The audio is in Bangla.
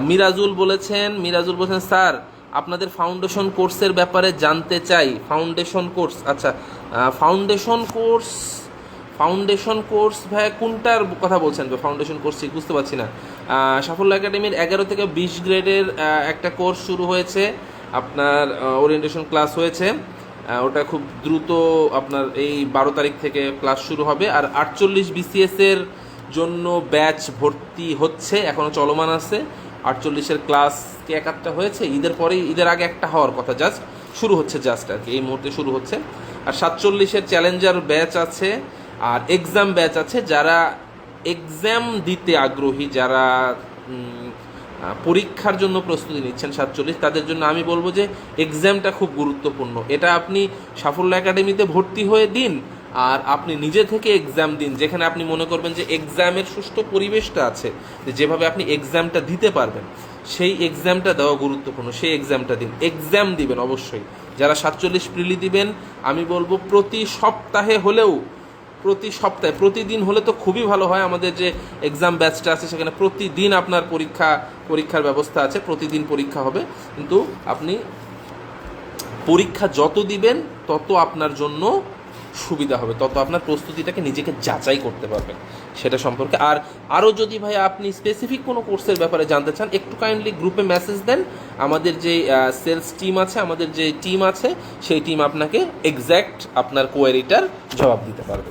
মিরাজুল বলেছেন স্যার আপনাদের ফাউন্ডেশন কোর্সের ব্যাপারে জানতে চাই। ফাউন্ডেশন কোর্স, আচ্ছা, ফাউন্ডেশন কোর্স ভাই কোনটার কথা বলছেন? ফাউন্ডেশন কোর্স ঠিক বুঝতে পারছি না। সাফল্য একাডেমির 11 থেকে 20 গ্রেডের একটা কোর্স শুরু হয়েছে, আপনার ওরিয়েন্টেশন ক্লাস হয়েছে। ওটা খুব দ্রুত আপনার এই 12 তারিখ থেকে ক্লাস শুরু হবে। আর 48 BCS এর জন্য ব্যাচ ভর্তি হচ্ছে, এখনও চলমান আছে। 48-এর ক্লাস কি এক আধটা হয়েছে, ঈদের আগে একটা হওয়ার কথা, জাস্ট শুরু হচ্ছে, জাস্ট আর কি এই মুহূর্তে শুরু হচ্ছে। আর 47-এর চ্যালেঞ্জার ব্যাচ আছে, আর এক্সাম ব্যাচ আছে। যারা এক্সাম দিতে আগ্রহী, যারা পরীক্ষার জন্য প্রস্তুতি নিচ্ছেন 47, তাদের জন্য আমি বলবো যে এক্সামটা খুব গুরুত্বপূর্ণ। এটা আপনি সাফল্য একাডেমিতে ভর্তি হয়ে দিন, আর আপনি নিজে থেকে এক্সাম দিন, যেখানে আপনি মনে করবেন যে এক্সামের সুষ্ঠু পরিবেশটা আছে, যেভাবে আপনি এক্সামটা দিতে পারবেন, সেই এক্সামটা দেওয়া গুরুত্বপূর্ণ। সেই এক্সামটা দিন, এক্সাম দিবেন অবশ্যই। যারা 47 প্রিলি দিবেন, আমি বলবো প্রতিদিন হলে তো খুবই ভালো হয়। আমাদের যে এক্সাম ব্যাচটা আছে সেখানে প্রতিদিন আপনার পরীক্ষার ব্যবস্থা আছে, প্রতিদিন পরীক্ষা হবে। কিন্তু আপনি পরীক্ষা যত দিবেন তত আপনার জন্য সুবিধা হবে, তত আপনার প্রস্তুতিটাকে নিজেকে যাচাই করতে পারবেন সেটা সম্পর্কে। আর আরও যদি ভাই আপনি স্পেসিফিক কোনো কোর্সের ব্যাপারে জানতে চান, একটু কাইন্ডলি গ্রুপে মেসেজ দেন। আমাদের যে সেলস টিম আছে, আমাদের যে টিম আছে, সেই টিম আপনাকে এক্স্যাক্ট আপনার কোয়েরিটার জবাব দিতে পারবে।